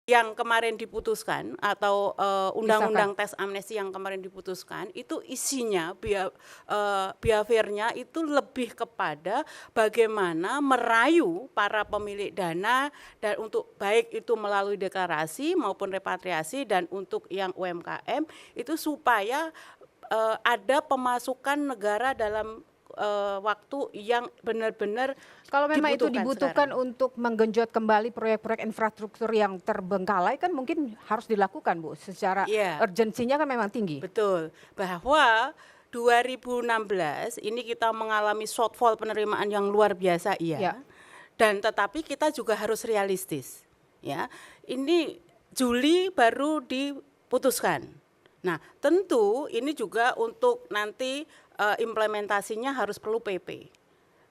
yang kemarin diputuskan atau undang-undang teks amnesti yang kemarin diputuskan itu isinya behaviornya itu lebih kepada bagaimana merayu para pemilik dana dan untuk baik itu melalui deklarasi maupun repatriasi dan untuk yang UMKM itu supaya ada pemasukan negara dalam waktu yang benar-benar kalau memang itu dibutuhkan sekarang untuk menggenjot kembali proyek-proyek infrastruktur yang terbengkalai kan mungkin harus dilakukan Bu secara urgensinya kan memang tinggi. Betul, bahwa 2016 ini kita mengalami shortfall penerimaan yang luar biasa dan tetapi kita juga harus realistis ya. Ini Juli baru diputuskan. Nah, tentu ini juga untuk nanti implementasinya harus perlu PP.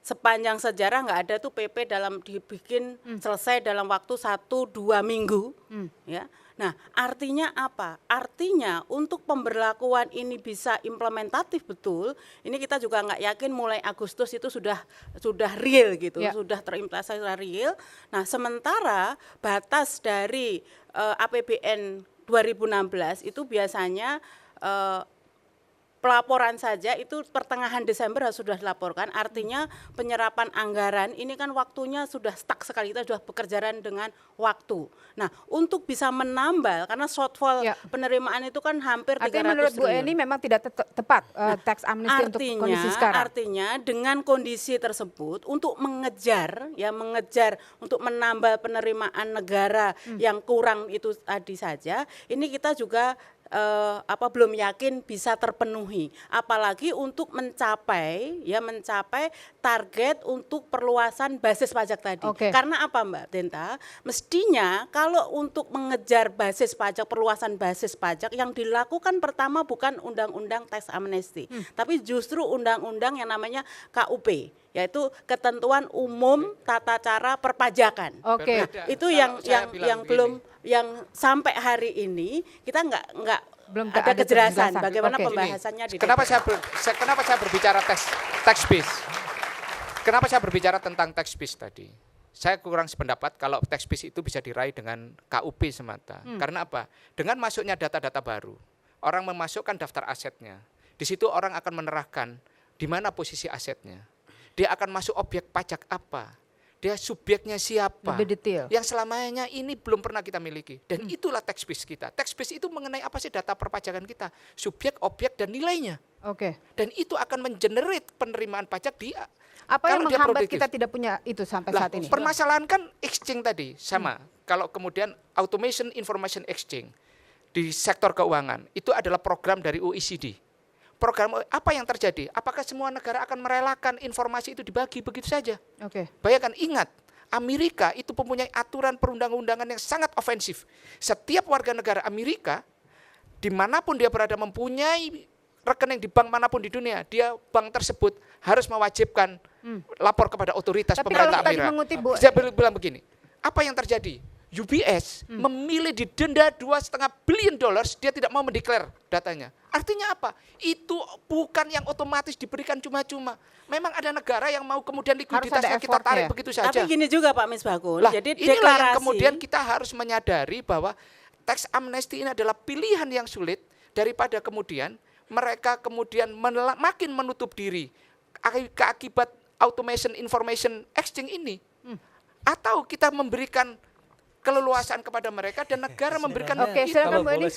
Sepanjang sejarah nggak ada tuh PP dalam dibikin selesai dalam waktu 1-2 minggu. Ya. Nah, artinya apa? Artinya untuk pemberlakuan ini bisa implementatif betul, ini kita juga nggak yakin mulai Agustus itu sudah real gitu, sudah terimplementasi real. Nah, sementara batas dari APBN 2016 itu biasanya pelaporan saja itu pertengahan Desember sudah dilaporkan, artinya penyerapan anggaran ini kan waktunya sudah stuck sekali, kita sudah bekerjaan dengan waktu. Nah, untuk bisa menambal, karena shortfall penerimaan itu kan hampir 300 triliun. Artinya menurut Bu Eni memang tidak tepat tax amnesty untuk kondisi sekarang? Artinya dengan kondisi tersebut untuk mengejar untuk menambal penerimaan negara yang kurang itu tadi saja, ini kita juga belum yakin bisa terpenuhi, apalagi untuk mencapai target untuk perluasan basis pajak tadi. Karena apa Mbak Denta? Mestinya kalau untuk mengejar basis pajak, perluasan basis pajak yang dilakukan pertama bukan undang-undang tax amnesty, tapi justru undang-undang yang namanya KUP, yaitu ketentuan umum tata cara perpajakan. Nah, itu yang belum, yang sampai hari ini kita belum ada kejelasan bagaimana pembahasannya di Kenapa saya berbicara tax base? Kenapa saya berbicara tentang tax base tadi? Saya kurang sependapat kalau tax base itu bisa diraih dengan KUP semata. Karena apa? Dengan masuknya data-data baru, orang memasukkan daftar asetnya. Di situ orang akan menerahkan di mana posisi asetnya. Dia akan masuk objek pajak apa? Dia subjeknya siapa? Lebih detail. Yang selamanya ini belum pernah kita miliki. Dan itulah tax base kita. Tax base itu mengenai apa sih data perpajakan kita? Subjek, objek, dan nilainya. Dan itu akan mengenerate penerimaan pajak dia. Apa yang menghambat kita tidak punya itu sampai saat ini? Permasalahan kan exchange tadi sama. Kalau kemudian automation information exchange di sektor keuangan itu adalah program dari OECD. Program apa yang terjadi? Apakah semua negara akan merelakan informasi itu dibagi begitu saja? Bayangkan, ingat, Amerika itu mempunyai aturan perundang-undangan yang sangat ofensif. Setiap warga negara Amerika, dimanapun dia berada mempunyai rekening di bank manapun di dunia, bank tersebut harus mewajibkan lapor kepada otoritas pemerintah Amerika. Saya bilang begini, apa yang terjadi? UBS memilih didenda $2,5 billion, dia tidak mau mendeklar datanya. Artinya apa? Itu bukan yang otomatis diberikan cuma-cuma. Memang ada negara yang mau kemudian likuiditasnya kita tarik begitu saja. Tapi gini juga Pak Misbahkun. Jadi inilah yang kemudian kita harus menyadari bahwa tax amnesty ini adalah pilihan yang sulit daripada kemudian mereka kemudian makin menutup diri akibat automation information exchange ini. Atau kita memberikan keleluasaan kepada mereka dan negara memberikan silakan Bu Eni.